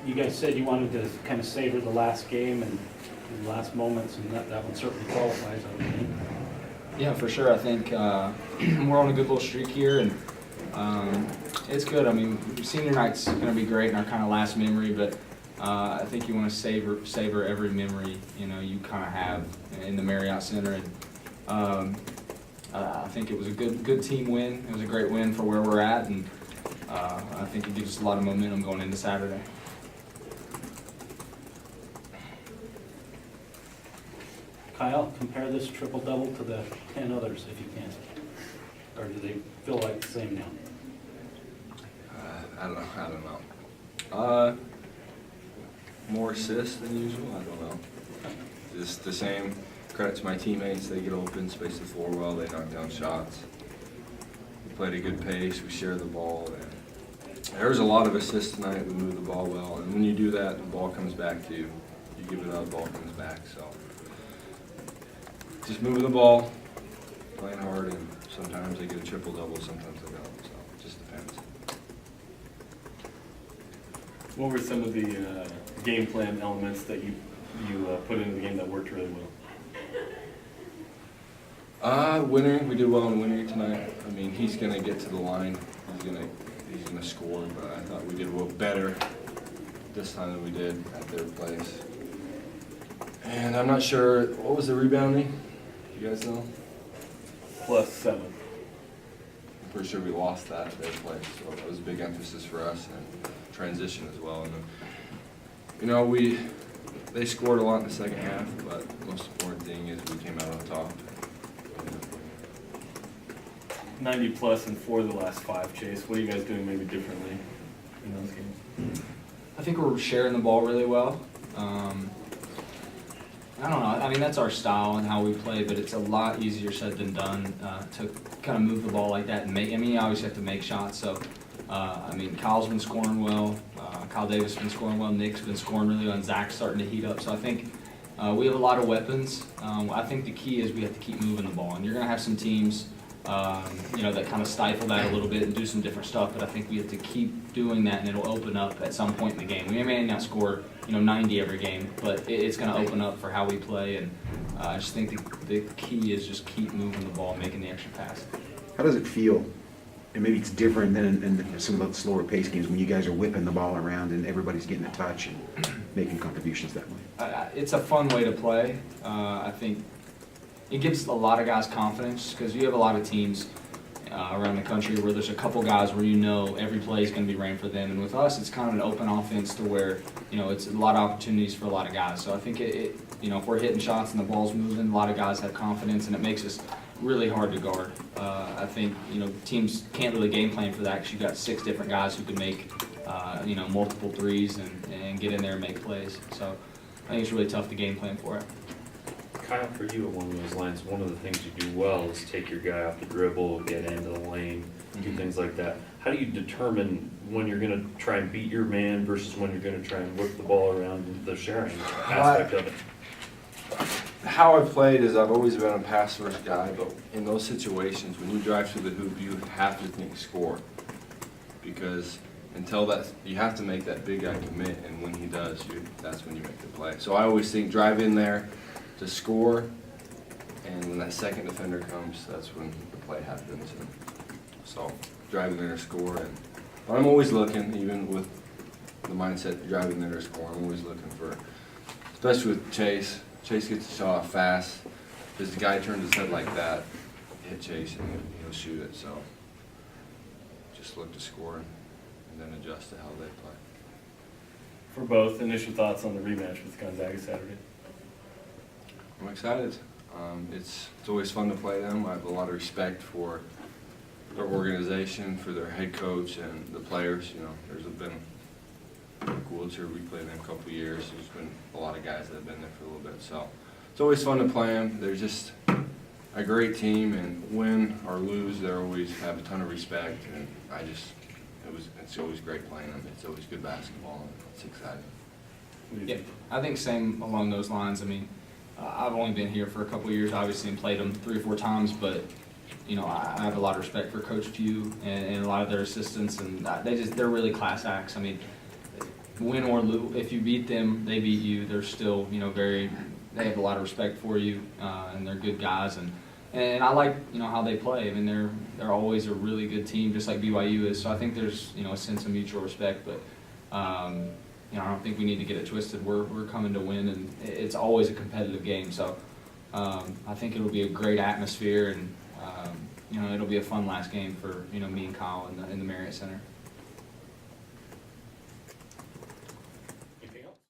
You guys said you wanted to kind of savor the last game and the last moments, and that one certainly qualifies, I would think. Yeah, for sure. I think we're on a good little streak here, and it's good. I mean, senior night's going to be great in our kind of last memory, but I think you want to savor every memory you kind of have in the Marriott Center, and I think it was a good team win. It was a great win for where we're at, and I think it gives us a lot of momentum going into Saturday. Kyle, compare this triple-double to the 10 others if you can. Or do they feel like the same now? I don't know. More assists than usual. I don't know. Just the same. Credit to my teammates. They get open, space the floor well. They knock down shots. We played a good pace. We shared the ball. And there was a lot of assists tonight. We moved the ball well, and when you do that, the ball comes back to you. You give it up, the ball comes back. So just moving the ball, playing hard, and sometimes they get a triple-double, sometimes they don't. So it just depends. What were some of the game plan elements that you put into the game that worked really well? Winner, we did well in Winner tonight. I mean, he's gonna get to the line. He's gonna score, but I thought we did well better this time than we did at their place. And I'm not sure, what was the rebounding? You guys know? +7. I'm pretty sure we lost that at their place, so that was a big emphasis for us, and transition as well. And they scored a lot in the second half, but the most important thing is we came out on top. 90+ in 4 of the last 5, Chase. What are you guys doing maybe differently in those games? I think we're sharing the ball really well. I don't know. I mean, that's our style and how we play, but it's a lot easier said than done to kind of move the ball like that and make. I mean, you always have to make shots. So, I mean, Kyle's been scoring well. Kyle Davis has been scoring well. Nick's been scoring really well, and Zach's starting to heat up. So I think we have a lot of weapons. I think the key is we have to keep moving the ball, and you're going to have some teams, that kind of stifle that a little bit and do some different stuff. But I think we have to keep doing that, and it'll open up at some point in the game. We may not score 90 every game, but it's going to open up for how we play, and I just think the key is just keep moving the ball, making the extra pass. How does it feel? And maybe it's different than in some of the slower pace games when you guys are whipping the ball around and everybody's getting a touch and making contributions that way. It's a fun way to play. I think it gives a lot of guys confidence because you have a lot of teams around the country where there's a couple guys where every play is going to be ran for them, and with us it's kind of an open offense to where it's a lot of opportunities for a lot of guys. So I think if we're hitting shots and the ball's moving, a lot of guys have confidence, and it makes us really hard to guard. I think teams can't really game plan for that because you've got 6 different guys who can make multiple threes and get in there and make plays. So I think it's really tough to game plan for it. Kyle, for you along those lines, one of the things you do well is take your guy off the dribble, get into the lane, do things like that. How do you determine when you're going to try and beat your man versus when you're going to try and whip the ball around, the sharing aspect of it? How I've played is I've always been a pass-first guy, but in those situations, when you drive through the hoop, you have to think score. Because until that, you have to make that big guy commit, and when he does, that's when you make the play. So I always think drive in there to score, and when that second defender comes, that's when the play happens. And so driving there to score, but I'm always looking, even with the mindset driving there to score, I'm always looking for, especially with Chase. Chase gets the shot fast. Because the guy turns his head like that, hit Chase and he'll shoot it. So just look to score and then adjust to how they play. For both, initial thoughts on the rematch with Gonzaga Saturday? I'm excited. It's always fun to play them. I have a lot of respect for their organization, for their head coach and the players. There's been Wheelchair, we played them a couple of years. There's been a lot of guys that have been there for a little bit. So it's always fun to play them. They're just a great team, and win or lose, they always have a ton of respect. And it's always great playing them. It's always good basketball, and it's exciting. Yeah, I think same along those lines. I mean, I've only been here for a couple of years, obviously, and played them 3 or 4 times, but I have a lot of respect for Coach Pugh and a lot of their assistants, and they're really class acts. I mean, win or lose, if you beat them, they beat you. They're still, you know, they have a lot of respect for you, and they're good guys, and I like, you know, how they play. I mean, they're always a really good team, just like BYU is. So I think there's, you know, a sense of mutual respect. But you know, I don't think we need to get it twisted. We're coming to win, and it's always a competitive game. So I think it'll be a great atmosphere, and you know, it'll be a fun last game for, you know, me and Kyle in the Marriott Center.